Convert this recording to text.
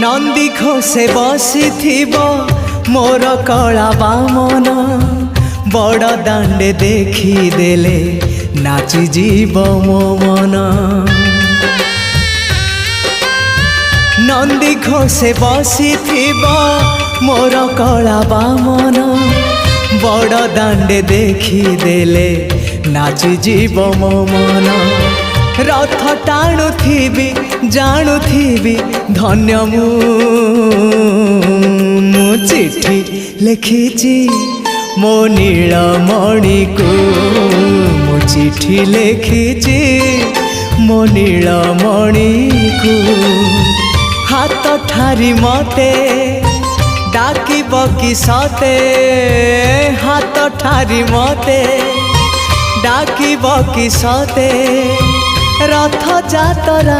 नंदी घोषे बसी मोर कला बामन बड़ दांडे देखी देले नाची जीव मो मन। नंदी घोषे बसी मोर कला बामन बड़ दांडे देखी देले नाची जीव मो मन। रथ टाणुथिबी जाणुथिबी धन्य मु चिट्ठी लिखिची मो नीलमणि को मु चिट्ठी लिखिची मो नीलमणि को। हाथ ठारी मते डाकिब कि सते हाथ ठारी मते डाकिब कि सते रथ जातरा।